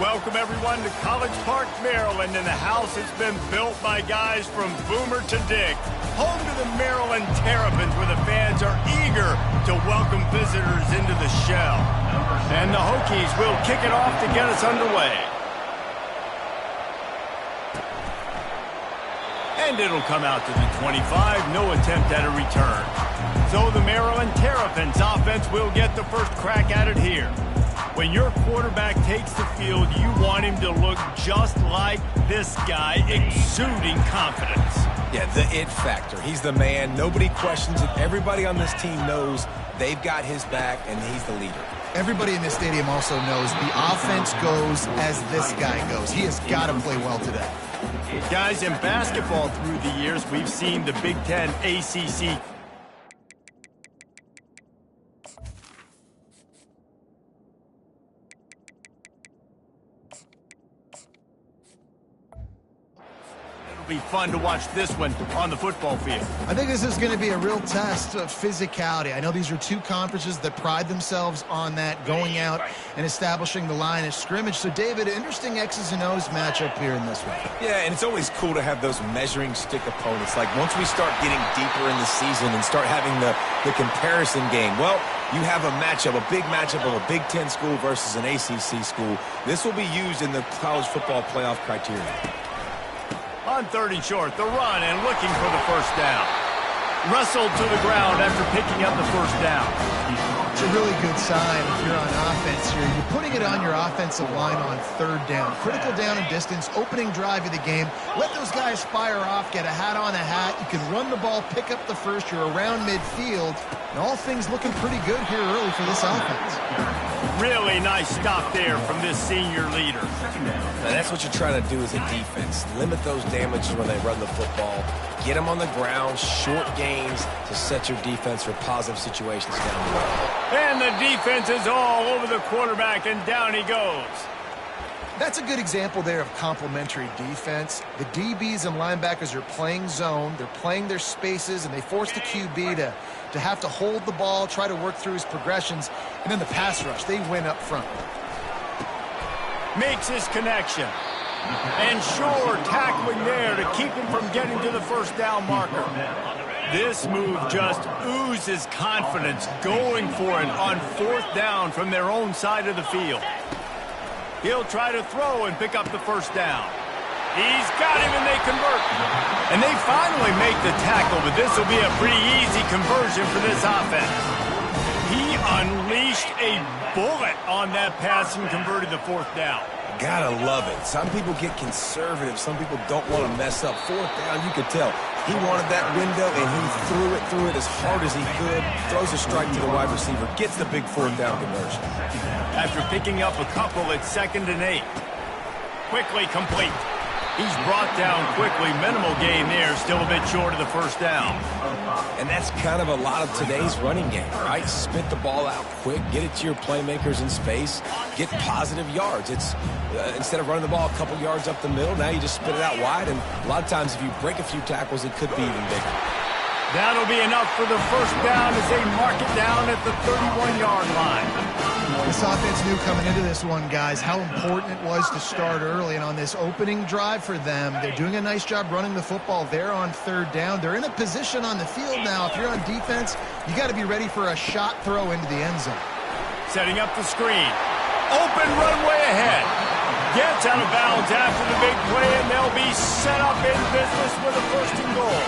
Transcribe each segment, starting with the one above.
Welcome, everyone, to College Park, Maryland, and the house has been built by guys from Boomer to Dick. Home to the Maryland Terrapins, where the fans are eager to welcome visitors into the shell. And the Hokies will kick it off to get us underway. And it'll come out to the 25, no attempt at a return. So the Maryland Terrapins offense will get the first crack at it here. When your quarterback takes the field, you want him to look just like this guy, exuding confidence. Yeah, the it factor. He's the man. Nobody questions it. Everybody on this team knows they've got his back, and he's the leader. Everybody in this stadium also knows the offense goes as this guy goes. He has got to play well today. Guys, in basketball through the years, we've seen the Big Ten, ACC, be fun to watch this one on the football field. I think this is going to be a real test of physicality. I know these are two conferences that pride themselves on that, going out and establishing the line of scrimmage. So, David, interesting X's and O's matchup here in this one. Yeah, and it's always cool to have those measuring stick opponents. Like, once we start getting deeper in the season and start having the comparison game, well, you have a matchup, a big matchup of a Big Ten school versus an ACC school. This will be used in the college football playoff criteria. On 3rd and short, the run and looking for the first down. Wrestled to the ground after picking up the first down. It's a really good sign if you're on offense here. You're putting it on your offensive line on 3rd down. Critical down and distance, opening drive of the game. Let those guys fire off, get a hat on a hat. You can run the ball, pick up the first. You're around midfield. And all things looking pretty good here early for this offense. Really nice stop there from this senior leader. Now, that's what you're trying to do as a defense. Limit those damages when they run the football. Get them on the ground, short gains to set your defense for positive situations down the road. And the defense is all over the quarterback, and down he goes. That's a good example there of complementary defense. The DBs and linebackers are playing zone. They're playing their spaces, and they force the QB to have to hold the ball, try to work through his progressions. And then the pass rush, they win up front. Makes his connection. And sure, tackling there to keep him from getting to the first down marker. This move just oozes confidence, going for it on 4th down from their own side of the field. He'll try to throw and pick up the first down. He's got him, and they convert. And they finally make the tackle, but this will be a pretty easy conversion for this offense. He unleashed a bullet on that pass and converted the 4th down. Gotta love it. Some people get conservative. Some people don't want to mess up. 4th down, you could tell. He wanted that window, and he threw it as hard as he could. Throws a strike to the wide receiver. Gets the big 4th down conversion. After picking up a couple, it's 2nd and 8. Quickly complete. He's brought down quickly. Minimal gain there. Still a bit short of the first down. And that's kind of a lot of today's running game, right? Spit the ball out quick. Get it to your playmakers in space. Get positive yards. It's instead of running the ball a couple yards up the middle, now you just spit it out wide. And a lot of times if you break a few tackles, it could be even bigger. That'll be enough for the first down as they mark it down at the 31-yard line. This offense knew coming into this one, guys, how important it was to start early. And on this opening drive for them, they're doing a nice job running the football. They're on 3rd down. They're in a position on the field now. If you're on defense, you got to be ready for a shot throw into the end zone. Setting up the screen. Open runway ahead. Gets out of bounds after the big play, and they'll be set up in business with a 1st and goal.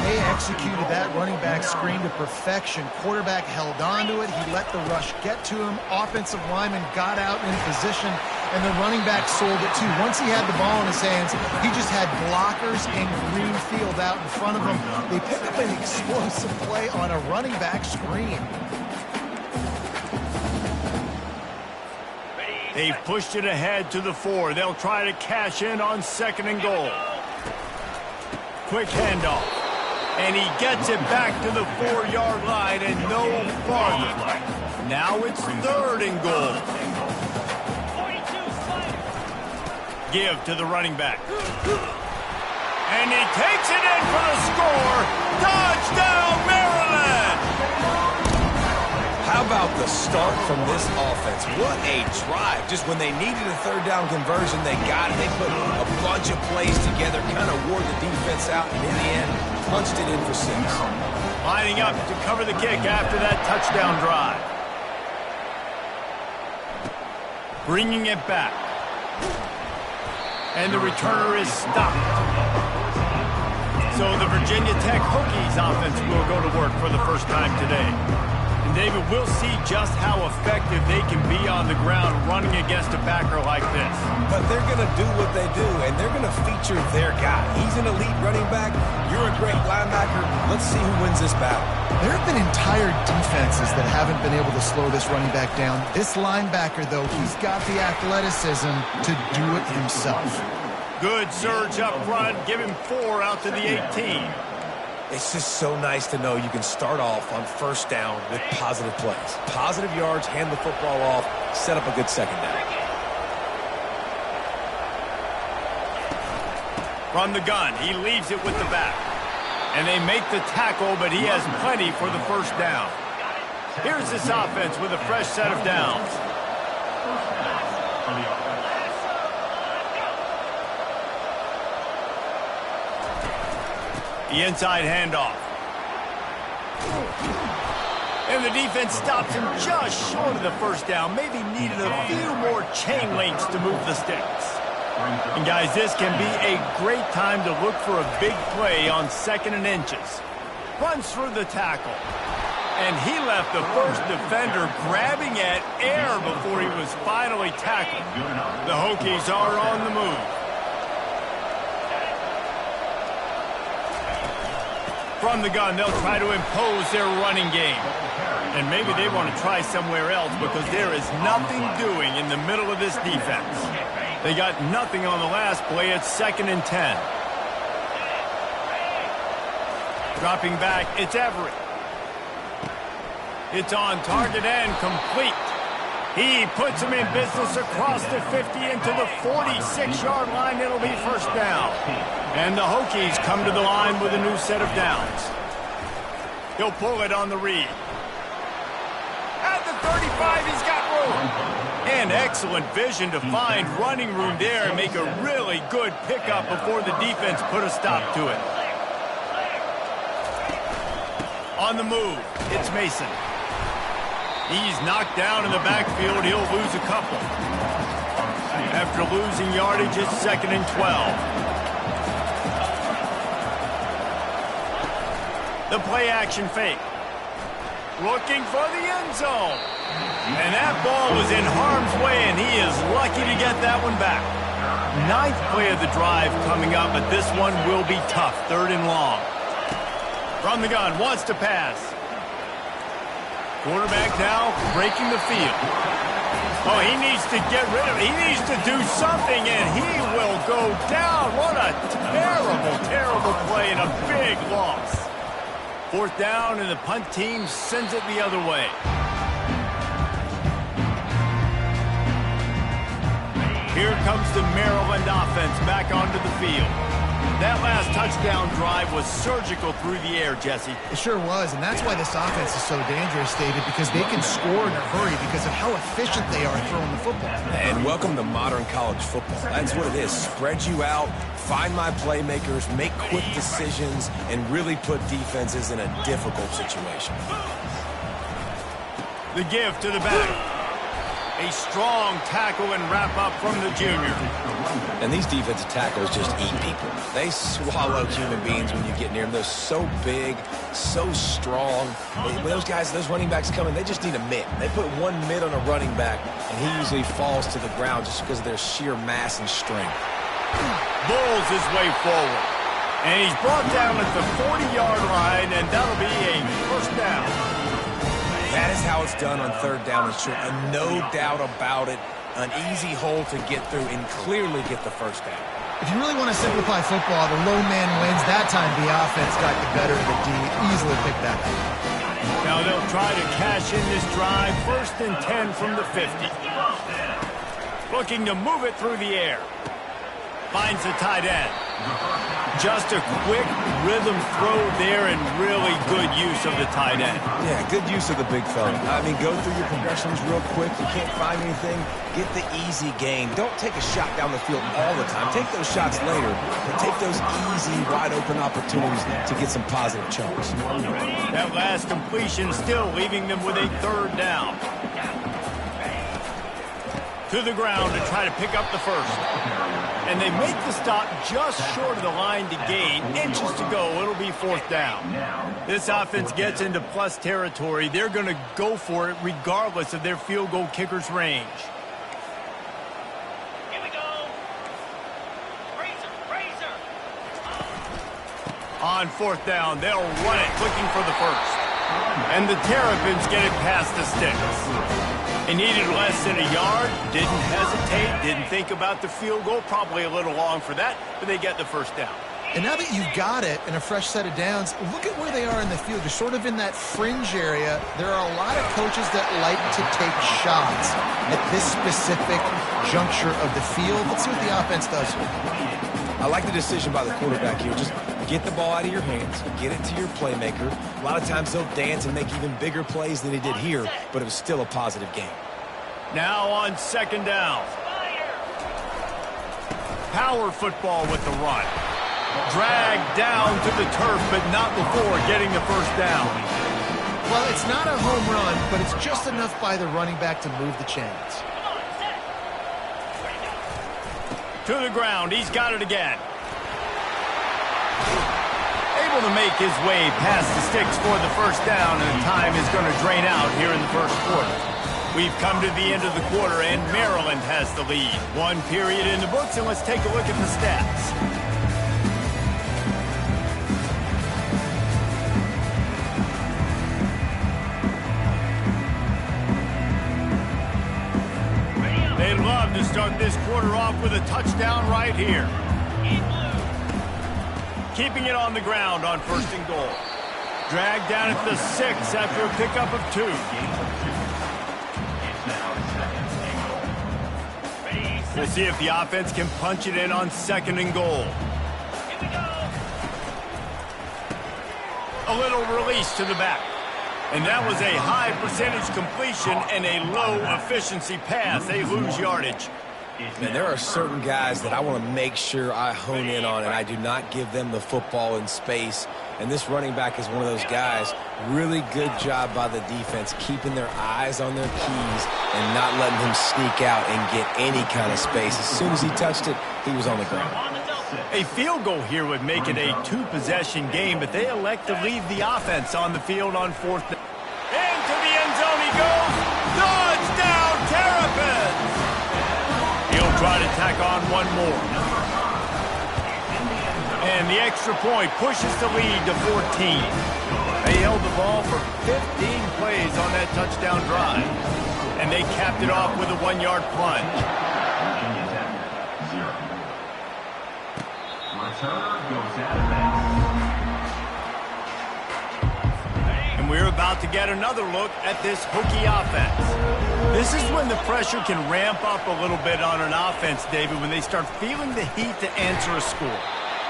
They executed that running back screen to perfection. Quarterback held on to it. He let the rush get to him. Offensive lineman got out in position, and the running back sold it too. Once he had the ball in his hands, he just had blockers and green field out in front of him. They picked up an explosive play on a running back screen. They've pushed it ahead to the 4. They'll try to cash in on 2nd and goal. Quick handoff. And he gets it back to the 4-yard line and no farther. Now it's 3rd and goal. Give to the running back. And he takes it in for the score. Touchdown, Maryland! How about the start from this offense? What a drive. Just when they needed a third down conversion, they got it. They put a bunch of plays together, kind of wore the defense out, and in the end, punched it in for 6. Lining up to cover the kick after that touchdown drive. Bringing it back. And the returner is stopped. So the Virginia Tech Hokies offense will go to work for the first time today. And David, we'll see just how effective they can be on the ground running against a backer like this. But they're going to do what they do, and they're going to feature their guy. He's an elite running back. You're a great linebacker. Let's see who wins this battle. There have been entire defenses that haven't been able to slow this running back down. This linebacker, though, he's got the athleticism to do it himself. Good surge up front. Give him 4 out to the 18. It's just so nice to know you can start off on first down with positive plays. Positive yards, hand the football off, set up a good second down. From the gun, he leaves it with the back. And they make the tackle, but he has plenty for the first down. Here's this offense with a fresh set of downs. The inside handoff. And the defense stops him just short of the first down. Maybe needed a few more chain links to move the sticks. And guys, this can be a great time to look for a big play on 2nd and inches. Runs through the tackle. And he left the first defender grabbing at air before he was finally tackled. The Hokies are on the move. From the gun, they'll try to impose their running game. And maybe they want to try somewhere else because there is nothing doing in the middle of this defense. They got nothing on the last play. It's 2nd and 10. Dropping back, it's Everett. It's on target and complete. He puts him in business across the 50 into the 46-yard line. It'll be first down. And the Hokies come to the line with a new set of downs. He'll pull it on the read. At the 35, he's got room. And excellent vision to find running room there and make a really good pickup before the defense put a stop to it. On the move, it's Mason. He's knocked down in the backfield. He'll lose a couple. After losing yardage, it's 2nd and 12. The play action fake. Looking for the end zone. And that ball was in harm's way, and he is lucky to get that one back. 9th play of the drive coming up, but this one will be tough. 3rd and long. From the gun, wants to pass. Quarterback now breaking the field. Oh, he needs to get rid of it. He needs to do something, and he will go down. What a terrible, terrible play and a big loss. 4th down, and the punt team sends it the other way. Here comes the Maryland offense back onto the field. That last touchdown drive was surgical through the air, Jesse. It sure was, and that's why this offense is so dangerous, David, because they can score in a hurry because of how efficient they are throwing the football. And welcome to modern college football. That's what it is. Spread you out, find my playmakers, make quick decisions, and really put defenses in a difficult situation. The give to the back. A strong tackle and wrap up from the junior. And these defensive tackles just eat people. They swallow human beings when you get near them. They're so big, so strong. When those guys, those running backs come in, they just need a mitt. They put one mitt on a running back, and he usually falls to the ground just because of their sheer mass and strength. Bulls his way forward. And he's brought down at the 40-yard line, and that'll be a first down. That is how it's done on 3rd down and short. And no doubt about it, an easy hole to get through and clearly get the first down. If you really want to simplify football, the low man wins. That time the offense got the better of the D. Easily picked that up. Now they'll try to cash in this drive. 1st and 10 from the 50. Looking to move it through the air. Finds the tight end. Just a quick rhythm throw there and really good use of the tight end. Yeah, good use of the big fella. I mean, go through your progressions real quick. You can't find anything. Get the easy gain. Don't take a shot down the field all the time. Take those shots later, but take those easy, wide-open opportunities to get some positive chunks. That last completion still leaving them with a third down. To the ground to try to pick up the first. And they make the stop just short of the line to gain. Inches to go. It'll be fourth down. This offense gets into plus territory. They're going to go for it regardless of their field goal kicker's range. Here we go. Razor. On fourth down, they'll run it looking for the first. And the Terrapins get it past the sticks. They needed less than a yard, didn't hesitate, didn't think about the field goal. Probably a little long for that, but they get the first down. And now that you've got it and a fresh set of downs, look at where they are in the field. They're sort of in that fringe area. There are a lot of coaches that like to take shots at this specific juncture of the field. Let's see what the offense does here. I like the decision by the quarterback here. Just get the ball out of your hands, get it to your playmaker. A lot of times they'll dance and make even bigger plays than he did here, but it was still a positive game. Now on second down. Power football with the run. Dragged down to the turf, but not before getting the first down. Well, it's not a home run, but it's just enough by the running back to move the chains. To the ground. He's got it again. Able to make his way past the sticks for the first down, and time is going to drain out here in the first quarter. We've come to the end of the quarter, and Maryland has the lead. One period in the books, and let's take a look at the stats. They love to start this quarter off with a touchdown right here. Keeping it on the ground on first and goal. Dragged down at the 6 after a pickup of 2. We'll see if the offense can punch it in on second and goal. A little release to the back. And that was a high percentage completion and a low efficiency pass. They lose yardage. Man, there are certain guys that I want to make sure I hone in on, and I do not give them the football in space. And this running back is one of those guys. Really good job by the defense, keeping their eyes on their keys and not letting him sneak out and get any kind of space. As soon as he touched it, he was on the ground. A field goal here would make it a 2-possession game, but they elect to leave the offense on the field on fourth down. Into the end zone he goes. Touchdown, Terrapins! He'll try to tack on one more. And the extra point pushes the lead to 14. They held the ball for 15 plays on that touchdown drive. And they capped it off with a 1-yard plunge. And we're about to get another look at this Hokie offense. This is when the pressure can ramp up a little bit on an offense, David, when they start feeling the heat to answer a score.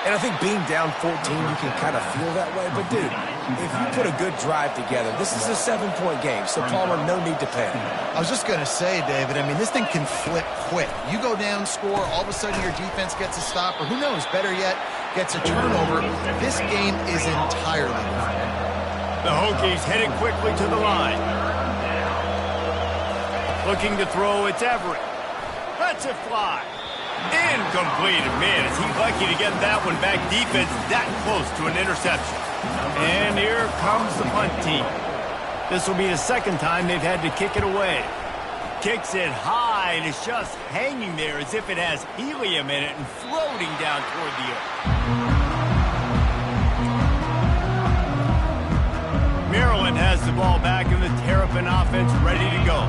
And I think being down 14, you can kind of feel that way. But, dude, if you put a good drive together, this is a 7-point game, so Palmer, no need to panic. I was just going to say, David, I mean, this thing can flip quick. You go down, score, all of a sudden your defense gets a stop, or who knows, better yet, gets a turnover. This game is entirely different. The Hokies headed quickly to the line. Looking to throw, it's Everett. Lets it fly. Incomplete. Man, is he lucky to get that one back. Defense that close to an interception. And here comes the punt team. This will be the second time they've had to kick it away. Kicks it high, and it's just hanging there as if it has helium in it and floating down toward the earth. Maryland has the ball back, and the Terrapin offense ready to go.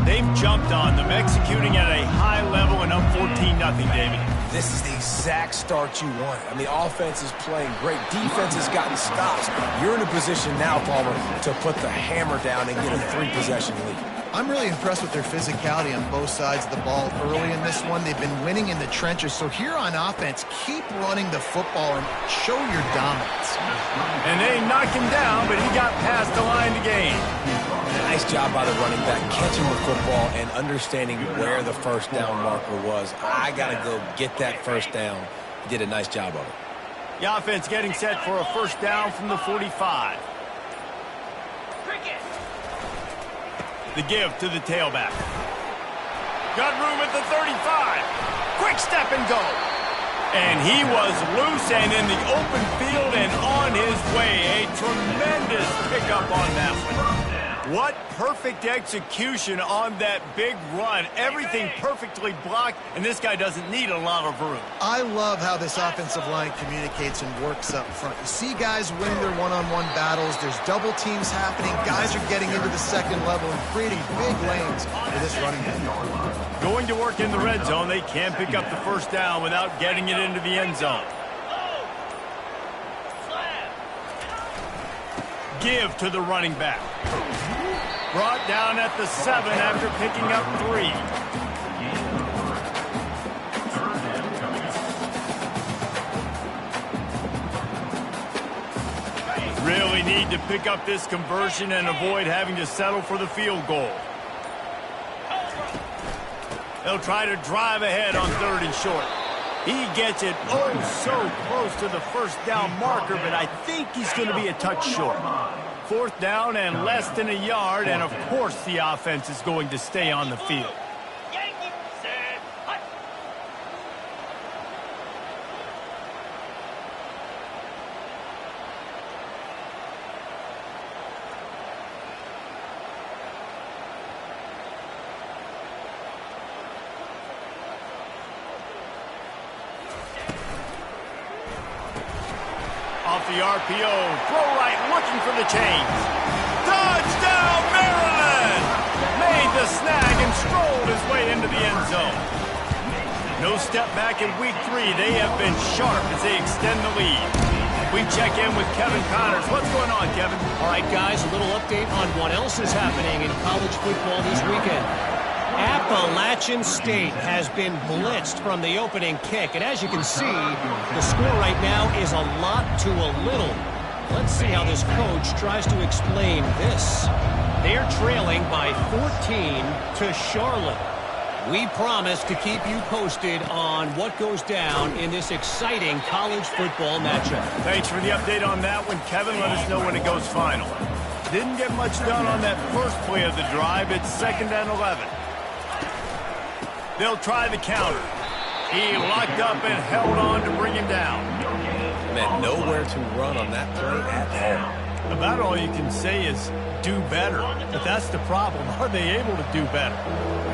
They've jumped on them, executing at a high level and up 14-0, David. This is the exact start you want. I mean, offense is playing great. Defense has gotten stops. You're in a position now, Palmer, to put the hammer down and get a 3-possession lead. I'm really impressed with their physicality on both sides of the ball early in this one. They've been winning in the trenches. So here on offense, keep running the football and show your dominance. And they knocked him down, but he got past the line to gain. Nice job by the running back, catching the football and understanding where the first down marker was. I got to go get that first down. He did a nice job of it. The offense getting set for a first down from the 45. The give to the tailback. Got room at the 35. Quick step and go. And he was loose and in the open field and on his way. A tremendous pickup on that one. What perfect execution on that big run. Everything perfectly blocked, and this guy doesn't need a lot of room. I love how this offensive line communicates and works up front. You see guys winning their one-on-one battles. There's double teams happening. Guys are getting into the second level and creating big lanes for this running back. Going to work in the red zone. They can't pick up the first down without getting it into the end zone. Give to the running back. Brought down at the 7 after picking up 3. Really need to pick up this conversion and avoid having to settle for the field goal. They'll try to drive ahead on 3rd and short. He gets it so close to the first down marker, but I think he's going to be a touch short. 4th down and less than a yard, and of course the offense is going to stay on the field. Off the RPO, throw right, looking for the chains. Touchdown, Maryland! Made the snag and strolled his way into the end zone. No step back in week 3. They have been sharp as they extend the lead. We check in with Kevin Connors. What's going on, Kevin? All right, guys, a little update on what else is happening in college football this weekend. Appalachian State has been blitzed from the opening kick. And as you can see, the score right now is a lot to a little. Let's see how this coach tries to explain this. They're trailing by 14 to Charlotte. We promise to keep you posted on what goes down in this exciting college football matchup. Thanks for the update on that one, Kevin. Let us know when it goes final. Didn't get much done on that first play of the drive. It's 2nd and 11. They'll try the counter. He locked up and held on to bring him down. Man, nowhere to run on that play at all. About all you can say is do better. But that's the problem. Are they able to do better?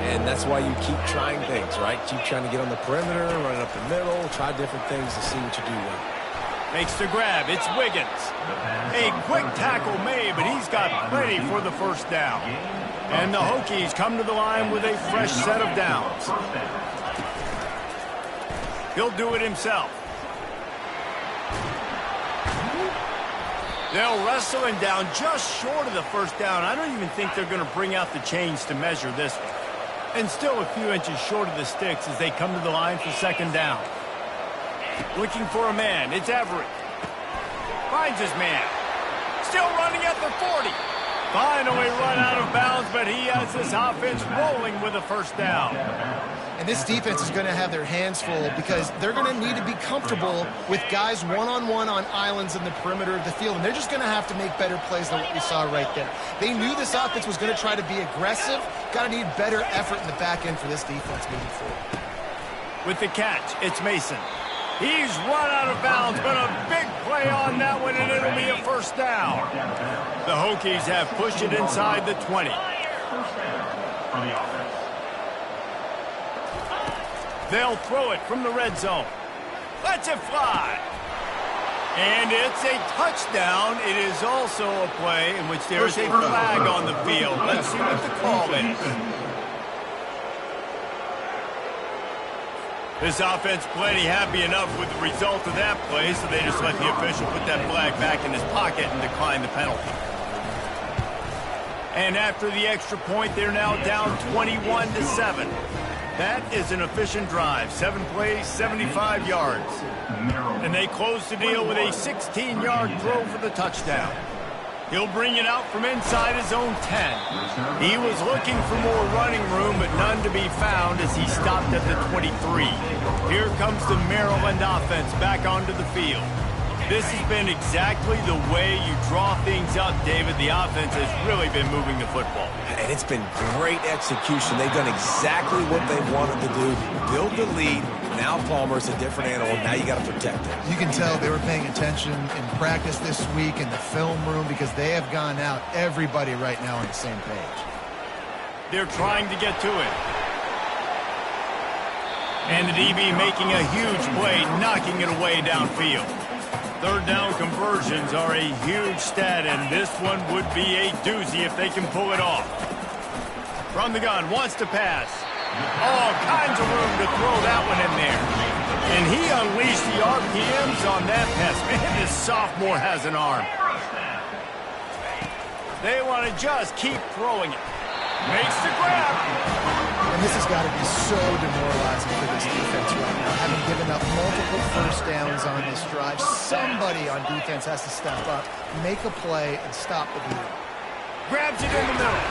And that's why you keep trying things, right? Keep trying to get on the perimeter, run it up the middle, try different things to see what you do well. Makes the grab. It's Wiggins. A quick tackle made, but he's got plenty for the first down. And the Hokies come to the line with a fresh set of downs. He'll do it himself. They'll wrestle him down just short of the first down. I don't even think they're going to bring out the chains to measure this one. And still a few inches short of the sticks as they come to the line for 2nd down. Looking for a man. It's Everett. Finds his man. Still running at the 40. Finally run out of bounds, but he has this offense rolling with a first down. And this defense is going to have their hands full because they're going to need to be comfortable with guys one-on-one on islands in the perimeter of the field. And they're just going to have to make better plays than what we saw right there. They knew this offense was going to try to be aggressive. Got to need better effort in the back end for this defense moving forward. With the catch, it's Mason. He's run out of bounds, but a big play on that one, and it'll be a first down. The Hokies have pushed it inside the 20. They'll throw it from the red zone. Lets it fly. And it's a touchdown. It is also a play in which there is a flag on the field. Let's see what the call is. This offense plenty happy enough with the result of that play, so they just let the official put that flag back in his pocket and decline the penalty. And after the extra point, they're now down 21-7. That is an efficient drive. 7 plays, 75 yards. And they close the deal with a 16-yard throw for the touchdown. He'll bring it out from inside his own 10. He was looking for more running room, but none to be found as he stopped at the 23. Here comes the Maryland offense back onto the field. This has been exactly the way you draw things up, David. The offense has really been moving the football. And it's been great execution. They've done exactly what they wanted to do. Build the lead. Now Palmer's a different animal. Now you got to protect him. You can tell they were paying attention in practice this week in the film room because they have gone out, everybody right now on the same page. They're trying to get to it. And the DB making a huge play, knocking it away downfield. Third down conversions are a huge stat, and this one would be a doozy if they can pull it off. From the gun, wants to pass. All kinds of room to throw that one in there. And he unleashed the RPMs on that pass. Man, this sophomore has an arm. They want to just keep throwing it. Makes the grab. And this has got to be so demoralizing for this defense right now. Having given up multiple first downs on this drive, somebody on defense has to step up, make a play, and stop the bleed. Grabs it in the middle.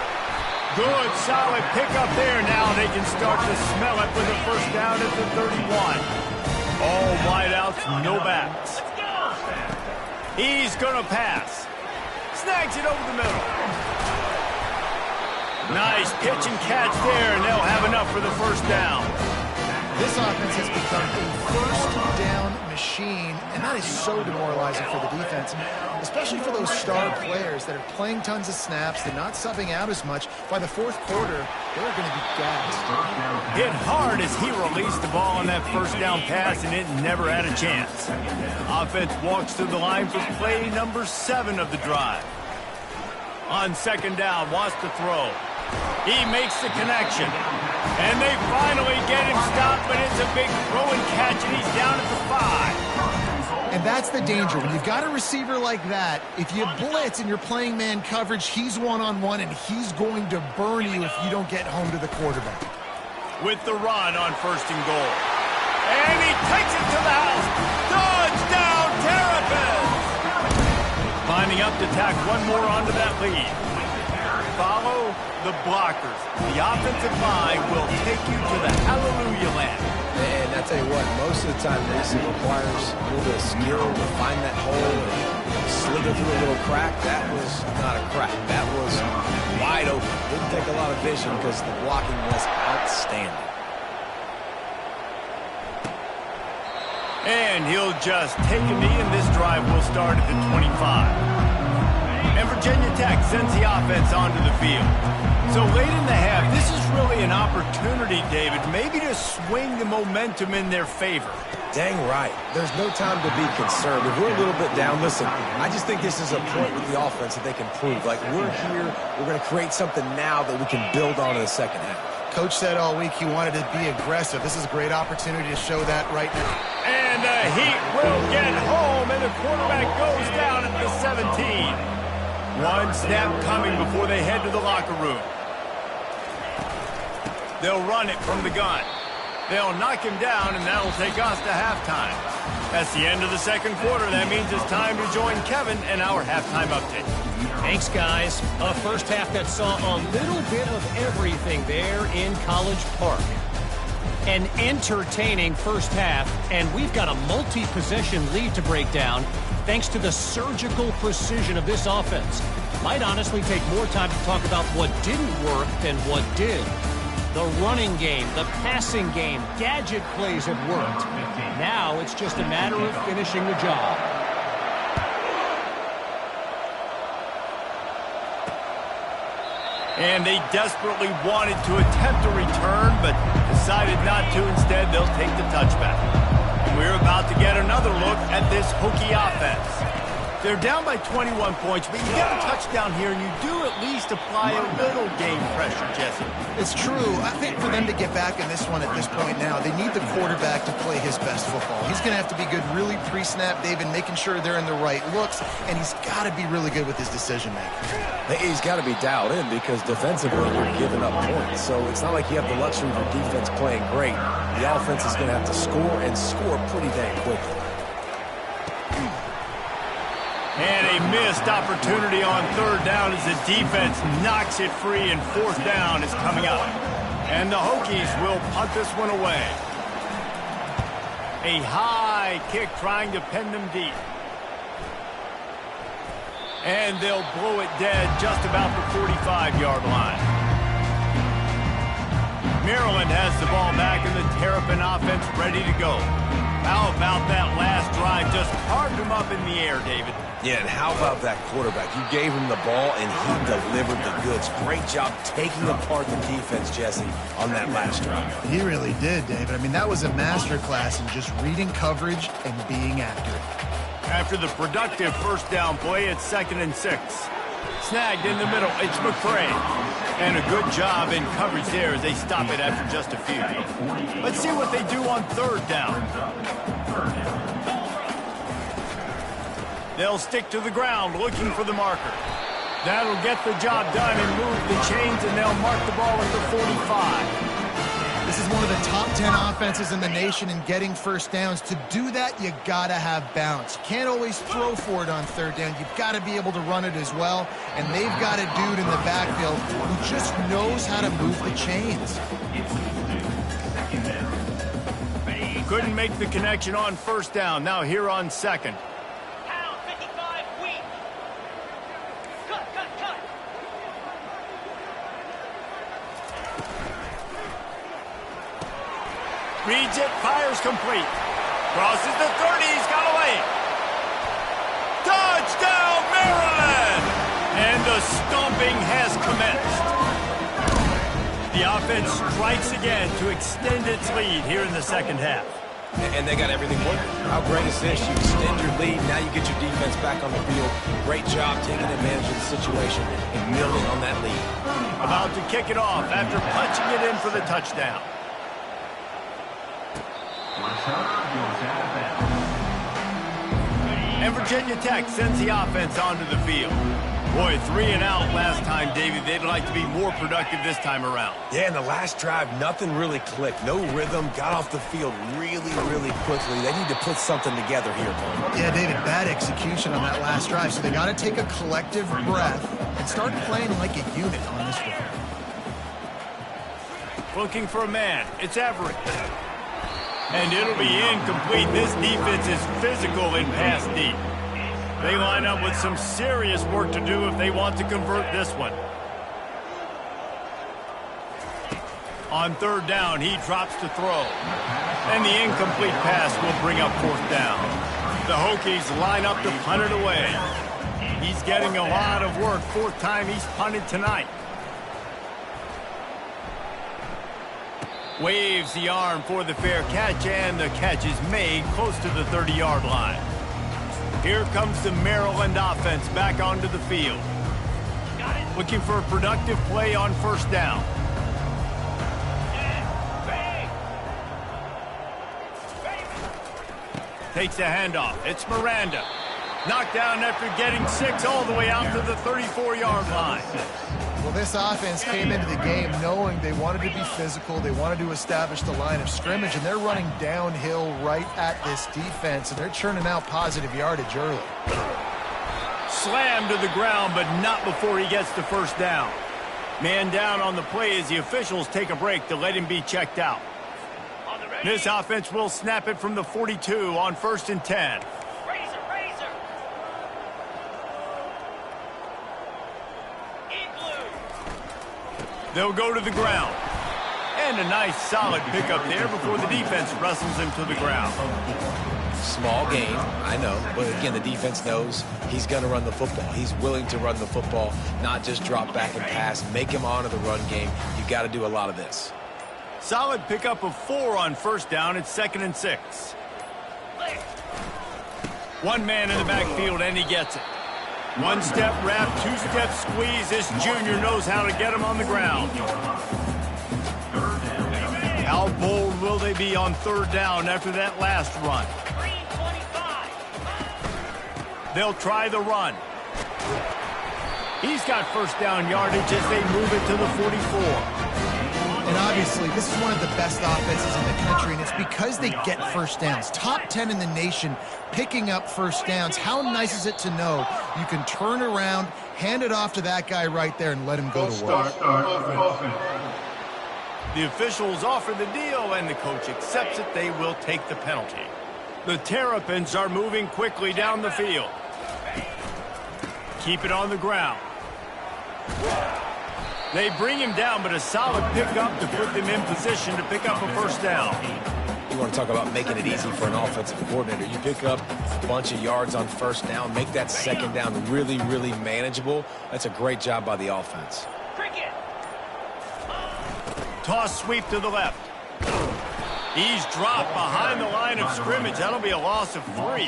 Good, solid pickup there. Now they can start to smell it with a first down at the 31. All wideouts, no backs. He's going to pass. Snags it over the middle. Nice pitch and catch there, and they'll have enough for the first down. This offense has become a first down machine, and that is so demoralizing for the defense, especially for those star players that are playing tons of snaps. They're not subbing out as much. By the fourth quarter, they're going to be gassed. Hit hard as he released the ball on that first down pass, and it never had a chance. Offense walks to the line for play number 7 of the drive. On second down, wants to throw. He makes the connection. And they finally get him stopped, but it's a big throw and catch, and he's down at the 5. And that's the danger. When you've got a receiver like that, if you blitz and you're playing man coverage, he's one-on-one, and he's going to burn you if you don't get home to the quarterback. With the run on first and goal. And he takes it to the house. Touchdown, Terrapins! Lining up to tack one more onto that lead. Follow the blockers. The offensive line will take you to the hallelujah land. And I tell you what, most of the time racing requires a little bit of skill to find that hole and slither through a little crack. That was not a crack. That was wide open. Didn't take a lot of vision because the blocking was outstanding. And he'll just take a knee, and this drive will start at the 25. And Virginia Tech sends the offense onto the field. So late in the half, this is really an opportunity, David, maybe to swing the momentum in their favor. Dang right. There's no time to be concerned. If we're a little bit down, listen, I just think this is a point with the offense that they can prove. Like, we're here, we're going to create something now that we can build on in the second half. Coach said all week he wanted to be aggressive. This is a great opportunity to show that right now. And the Heat will get home, and the quarterback goes down at the 17. One snap coming before they head to the locker room. They'll run it from the gun. They'll knock him down, and that'll take us to halftime. That's the end of the second quarter. That means it's time to join Kevin and our halftime update. Thanks, guys. A first half that saw a little bit of everything there in College Park. An entertaining first half, and we've got a multi-possession lead to break down thanks to the surgical precision of this offense. Might honestly take more time to talk about what didn't work than what did. The running game, the passing game, gadget plays have worked. Now it's just a matter of finishing the job. And they desperately wanted to attempt a return, but decided not to. Instead, they'll take the touchback. And we're about to get another look at this Hokie offense. They're down by 21 points, but you get a touchdown here, and you do at least apply a little game pressure, Jesse. It's true. I think for them to get back in this one at this point now, they need the quarterback to play his best football. He's going to have to be good really pre-snap, David, making sure they're in the right looks, and he's got to be really good with his decision-making. He's got to be dialed in because defensively you're giving up points. So it's not like you have the luxury of your defense playing great. The offense is going to have to score and score pretty dang quickly. And a missed opportunity on third down as the defense knocks it free, and fourth down is coming up. And the Hokies will punt this one away. A high kick trying to pin them deep. And they'll blow it dead just about the 45-yard line. Maryland has the ball back, and the Terrapin offense ready to go. How about that last drive? Just carved him up in the air, David. Yeah, and how about that quarterback? You gave him the ball, and he delivered the goods. Great job taking apart the defense, Jesse, on that last drive. He really did, David. I mean, that was a masterclass in just reading coverage and being accurate. After the productive first down play, it's 2nd and 6. Snagged in the middle, it's McCray. And a good job in coverage there as they stop it after just a few. Let's see what they do on third down. They'll stick to the ground looking for the marker. That'll get the job done and move the chains, and they'll mark the ball at the 45. This is one of the top 10 offenses in the nation in getting first downs. To do that, you got to have balance. You can't always throw for it on third down. You've got to be able to run it as well. And they've got a dude in the backfield who just knows how to move the chains. Couldn't make the connection on first down. Now here on second. Reads it, fires complete. Crosses the 30, he's got away. Touchdown, Maryland! And the stomping has commenced. The offense strikes again to extend its lead here in the second half. And they got everything working. How great is this? You extend your lead, now you get your defense back on the field. Great job taking advantage of the situation and building on that lead. About to kick it off after punching it in for the touchdown. And Virginia Tech sends the offense onto the field. Boy, 3 and out last time, David. They'd like to be more productive this time around. Yeah, in the last drive, nothing really clicked. No rhythm, got off the field really, really quickly. They need to put something together here, Paul. Yeah, David, bad execution on that last drive. So they got to take a collective breath and start playing like a unit on this one. Looking for a man. It's Everett. And it'll be incomplete. This defense is physical in pass deep. They line up with some serious work to do if they want to convert this one. On third down, he drops to throw. And the incomplete pass will bring up fourth down. The Hokies line up to punt it away. He's getting a lot of work. Fourth time he's punted tonight. Waves the arm for the fair catch, and the catch is made close to the 30-yard line. Here comes the Maryland offense back onto the field. Looking for a productive play on first down. Takes the handoff. It's Miranda. Knocked down after getting 6 all the way out to the 34-yard line. Well, this offense came into the game knowing they wanted to be physical, they wanted to establish the line of scrimmage, and they're running downhill right at this defense, and they're churning out positive yardage early. Slammed to the ground, but not before he gets the first down. Man down on the play as the officials take a break to let him be checked out. This offense will snap it from the 42 on 1st and 10. They'll go to the ground. And a nice solid pickup there before the defense wrestles him to the ground. Small gain, I know. But again, the defense knows he's going to run the football. He's willing to run the football, not just drop back and pass, make him honor the run game. You've got to do a lot of this. Solid pickup of 4 on first down. It's 2nd and 6. One man in the backfield, and he gets it. One-step wrap, two-step squeeze. This junior knows how to get him on the ground. How bold will they be on third down after that last run? They'll try the run. He's got first down yardage as they move it to the 44. And obviously, this is one of the best offenses in the country, and it's because they get first downs. Top 10 in the nation picking up first downs. How nice is it to know you can turn around, hand it off to that guy right there, and let him go to work. The officials offer the deal, and the coach accepts it. They will take the penalty. The Terrapins are moving quickly down the field. Keep it on the ground. They bring him down, but a solid pickup to put them in position to pick up a first down. You want to talk about making it easy for an offensive coordinator. You pick up a bunch of yards on first down, make that second down really, really manageable. That's a great job by the offense. Toss sweep to the left. He's dropped behind the line of scrimmage. That'll be a loss of 3.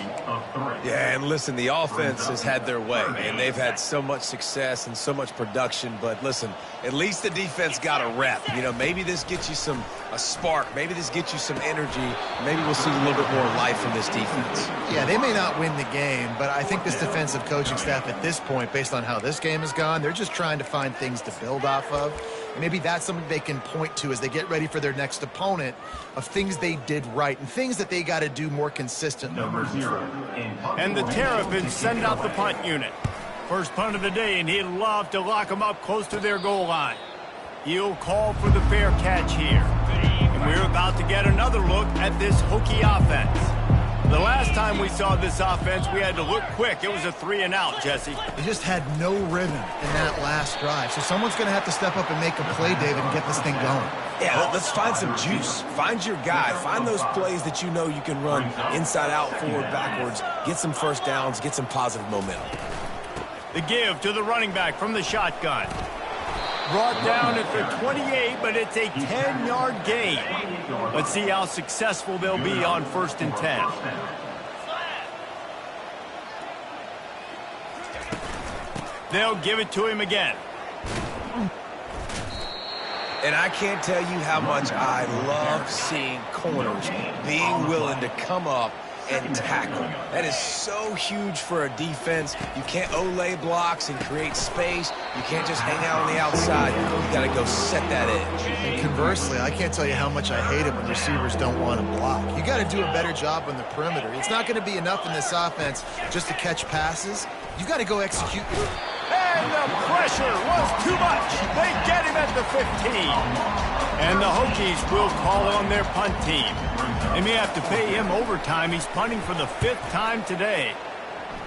Yeah, and listen, the offense has had their way, and they've had so much success and so much production. But listen, at least the defense got a rep. You know, maybe this gets you a spark. Maybe this gets you some energy. Maybe we'll see a little bit more life from this defense. Yeah, they may not win the game, but I think this defensive coaching staff at this point, based on how this game has gone, they're just trying to find things to build off of. Maybe that's something they can point to as they get ready for their next opponent of things they did right and things that they got to do more consistently. And the Terrapins send out the punt unit. First punt of the day, and he'd love to lock them up close to their goal line. He'll call for the fair catch here. And we're about to get another look at this Hokie offense. The last time we saw this offense, we had to look quick. It was a 3-and-out, Jesse. They just had no rhythm in that last drive. So someone's going to have to step up and make a play, David, and get this thing going. Yeah, let's find some juice. Find your guy. Find those plays that you know you can run inside out, forward, backwards. Get some first downs. Get some positive momentum. The give to the running back from the shotgun. Brought down at the 28, but it's a 10-yard gain. Let's see how successful they'll be on 1st and 10. They'll give it to him again. And I can't tell you how much I love seeing corners being willing to come up and tackle. That is so huge for a defense. You can't olay blocks and create space. You can't just hang out on the outside. You got to go set that edge. And conversely, I can't tell you how much I hate it when receivers don't want to block. You got to do a better job on the perimeter. It's not going to be enough in this offense just to catch passes. You got to go execute. And the pressure was too much. They get him at the 15. And the Hokies will call on their punt team. They may have to pay him overtime. He's punting for the 5th time today.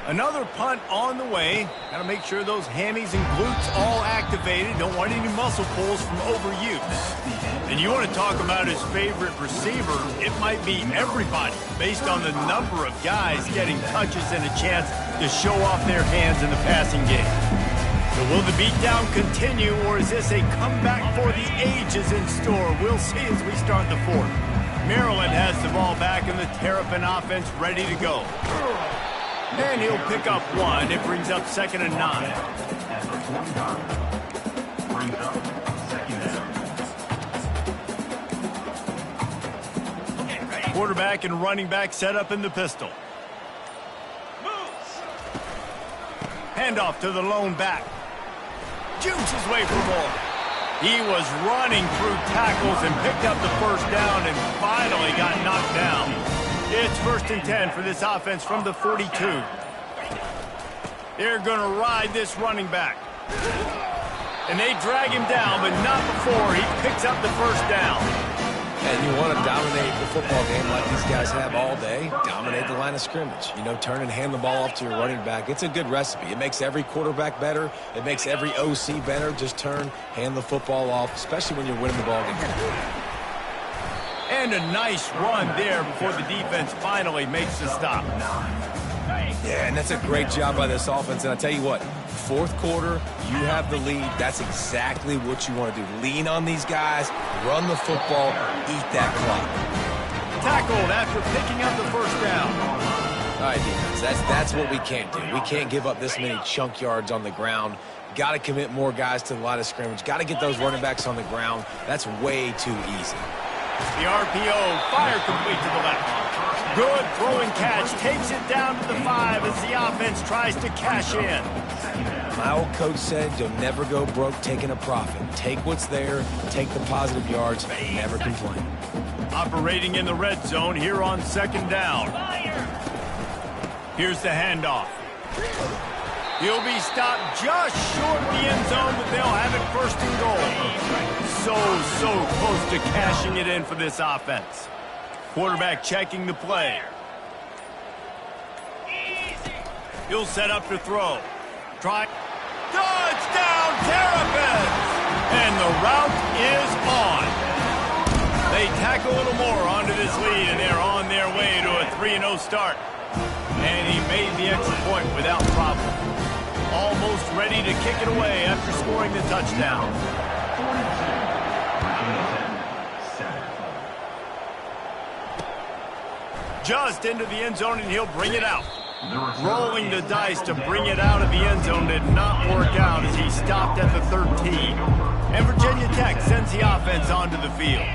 Another punt on the way. Got to make sure those hammies and glutes all activated. Don't want any muscle pulls from overuse. And you want to talk about his favorite receiver, it might be everybody based on the number of guys getting touches and a chance to show off their hands in the passing game. So will the beatdown continue, or is this a comeback for the ages in store? We'll see as we start the 4th. Maryland has the ball back and the Terrapin offense ready to go. And he'll pick up 1. It brings up 2nd and 9. Quarterback and running back set up in the pistol. Handoff to the lone back. Jukes his way for more. He was running through tackles and picked up the first down and finally got knocked down. It's 1st and 10 for this offense from the 42. They're going to ride this running back. And they drag him down, but not before he picks up the first down. And you want to dominate the football game like these guys have all day, dominate the line of scrimmage. You know, turn and hand the ball off to your running back. It's a good recipe. It makes every quarterback better. It makes every OC better. Just turn, hand the football off, especially when you're winning the ball game. And a nice run there before the defense finally makes the stop. Yeah, and that's a great job by this offense. And I tell you what, 4th quarter, you have the lead. That's exactly what you want to do. Lean on these guys, run the football, eat that clock. Tackled after picking up the first down. All right, defense, that's what we can't do. We can't give up this many chunk yards on the ground. Got to commit more guys to the line of scrimmage. Got to get those running backs on the ground. That's way too easy. The RPO, fire complete to the left. Good throwing catch, takes it down to the 5 as the offense tries to cash in. My old coach said you'll never go broke taking a profit. Take what's there, take the positive yards, never complain. Operating in the red zone here on 2nd down. Here's the handoff. He'll be stopped just short of the end zone, but they'll have it 1st and goal. So close to cashing it in for this offense. Quarterback checking the play. He'll set up to throw. Try. Touchdown, Terrapins! And the route is on. They tack a little more onto this lead, and they're on their way to a 3-0 start. And he made the extra point without problem. Almost ready to kick it away after scoring the touchdown. Just into the end zone, and he'll bring it out. Rolling the dice to bring it out of the end zone did not work out as he stopped at the 13. And Virginia Tech sends the offense onto the field.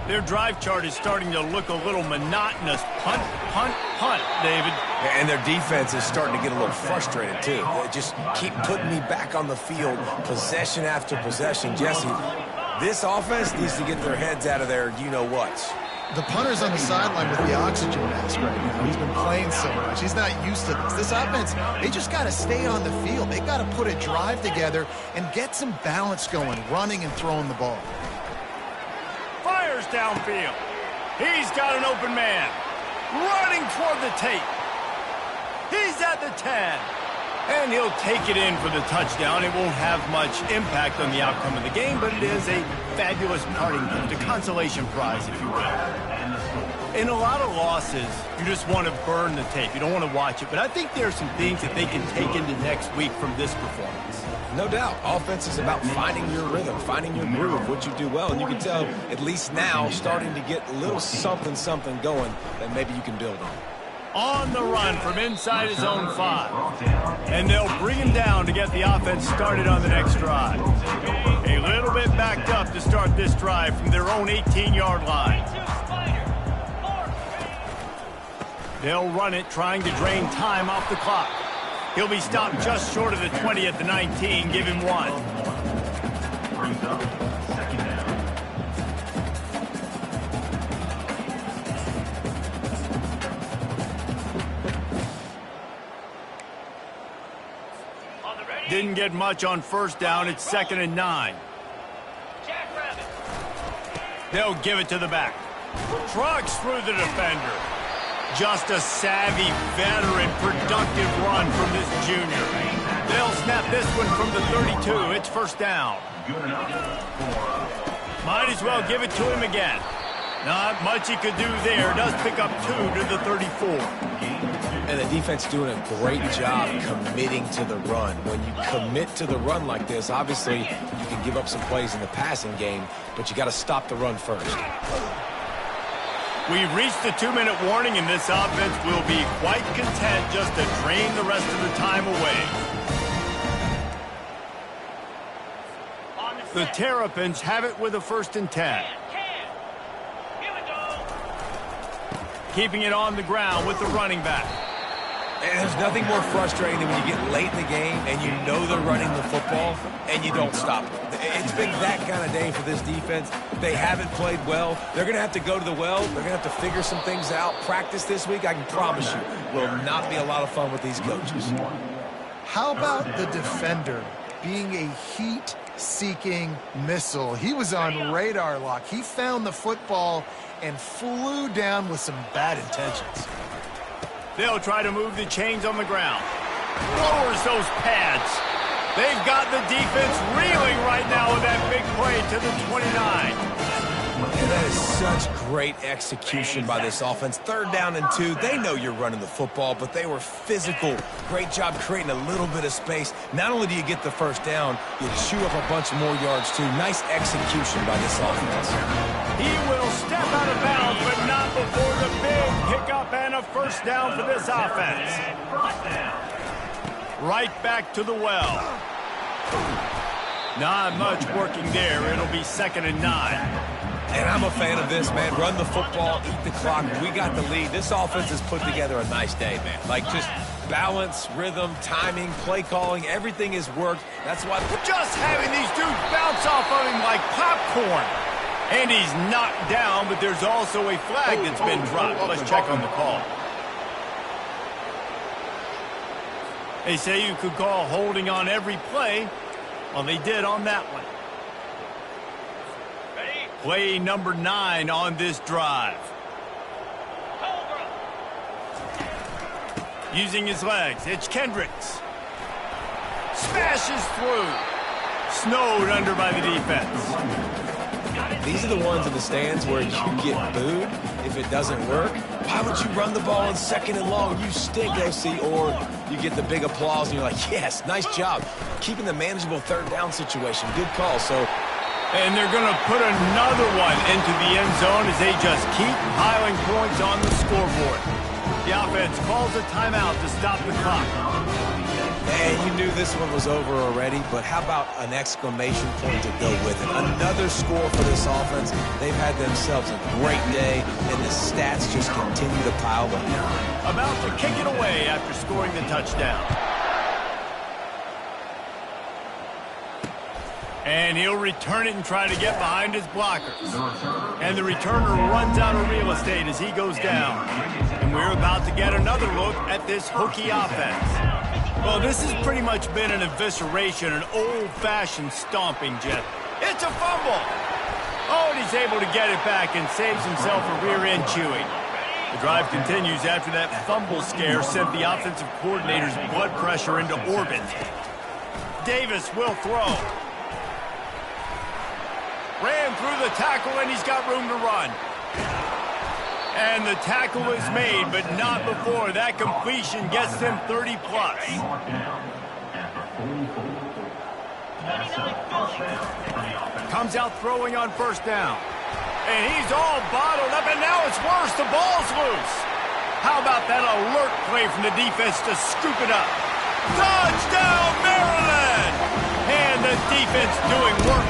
Their drive chart is starting to look a little monotonous. Punt, punt, punt, David. And their defense is starting to get a little frustrated, too. They just keep putting me back on the field, possession after possession. Jesse, this offense needs to get their heads out of their you-know-whats. The punter's on the sideline with the oxygen mask right now. He's been playing so much. He's not used to this. This offense, they just got to stay on the field. They got to put a drive together and get some balance going, running and throwing the ball. Fires downfield. He's got an open man. Running toward the tape. He's at the 10. And he'll take it in for the touchdown. It won't have much impact on the outcome of the game, but it is a fabulous parting gift, a consolation prize, if you will. In a lot of losses, you just want to burn the tape. You don't want to watch it. But I think there are some things that they can take into next week from this performance. No doubt. Offense is about finding your rhythm, finding your groove, what you do well. And you can tell, at least now, starting to get a little something going that maybe you can build on. On the run from inside his own 5. And they'll bring him down to get the offense started on the next drive. A little bit backed up to start this drive from their own 18-yard line. They'll run it, trying to drain time off the clock. He'll be stopped just short of the 20 at the 19. Give him 1. Didn't get much on 1st down. It's 2nd and 9. They'll give it to the back. Trucks through the defender. Just a savvy, veteran, productive run from this junior. They'll snap this one from the 32. It's 1st down. Might as well give it to him again. Not much he could do there. Does pick up 2 to the 34. And the defense doing a great job committing to the run. When you commit to the run like this, obviously you can give up some plays in the passing game, but you got to stop the run first. We've reached the 2-minute warning, and this offense will be quite content just to drain the rest of the time away. The Terrapins have it with a 1st and 10. Keeping it on the ground with the running back. And there's nothing more frustrating than when you get late in the game and you know they're running the football and you don't stop it. It's been that kind of day for this defense. They haven't played well. They're going to have to go to the well. They're going to have to figure some things out. Practice this week, I can promise you, will not be a lot of fun with these coaches. How about the defender being a heat-seeking missile? He was on radar lock. He found the football and flew down with some bad intentions. They'll try to move the chains on the ground. Lowers those pads. They've got the defense reeling right now with that big play to the 29. And that is such great execution by this offense. 3rd down and 2. They know you're running the football, but they were physical. Great job creating a little bit of space. Not only do you get the 1st down, you chew up a bunch more yards, too. Nice execution by this offense. He will step out of bounds, but not before the big pickup and a first down for this offense. Right back to the well. Not much working there. It'll be 2nd and 9. And I'm a fan of this, man. Run the football, eat the clock. We got the lead. This offense has put together a nice day, man. Like, just balance, rhythm, timing, play calling, everything has worked. That's why we're just having these dudes bounce off of him like popcorn. And he's knocked down, but there's also a flag that's been dropped. Let's check on the call. They say you could call holding on every play. Well, they did on that one. Ready? Play number 9 on this drive. Using his legs, it's Kendricks. Smashes through. Snowed under by the defense. These are the ones in the stands where you get booed if it doesn't work. Why would you run the ball on 2nd and long? You stink, OC. Or you get the big applause and you're like, yes, nice job. Keeping the manageable 3rd down situation. Good call. And they're going to put another one into the end zone as they just keep piling points on the scoreboard. The offense calls a timeout to stop the clock. Man, you knew this one was over already, but how about an exclamation point to go with it? Another score for this offense. They've had themselves a great day, and the stats just continue to pile up. About to kick it away after scoring the touchdown. And he'll return it and try to get behind his blockers. And the returner runs out of real estate as he goes down. And we're about to get another look at this hooky offense. Well, this has pretty much been an evisceration, an old-fashioned stomping, Jeff. It's a fumble. Oh, and he's able to get it back and saves himself a rear-end chewing. The drive continues after that fumble scare sent the offensive coordinator's blood pressure into orbit. Davis will throw. Ran through the tackle, and he's got room to run. And the tackle is made, but not before that completion gets them 30+. Comes out throwing on 1st down. And he's all bottled up, and now it's worse. The ball's loose. How about that alert play from the defense to scoop it up? Touchdown, Maryland! And the defense doing work.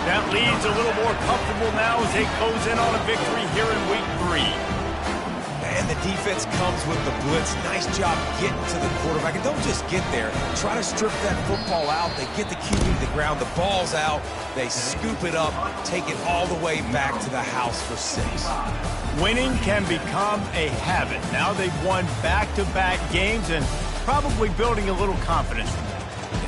That leads a little more comfortable now as they close in on a victory here in week 3. And the defense comes with the blitz. Nice job getting to the quarterback. And don't just get there. Try to strip that football out. They get the QB to the ground. The ball's out. They scoop it up, take it all the way back to the house for 6. Winning can become a habit. Now they've won back-to-back games and probably building a little confidence.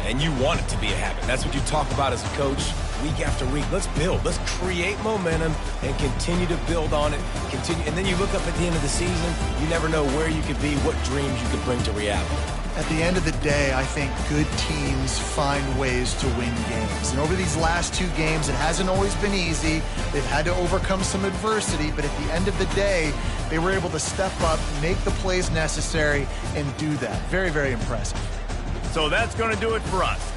And you want it to be a habit. That's what you talk about as a coach week after week. Let's build. Let's create momentum and continue to build on it. And then you look up at the end of the season, you never know where you could be, what dreams you could bring to reality. At the end of the day, I think good teams find ways to win games. And over these last 2 games, it hasn't always been easy. They've had to overcome some adversity, but at the end of the day, they were able to step up, make the plays necessary, and do that. Very, very impressive. So that's going to do it for us.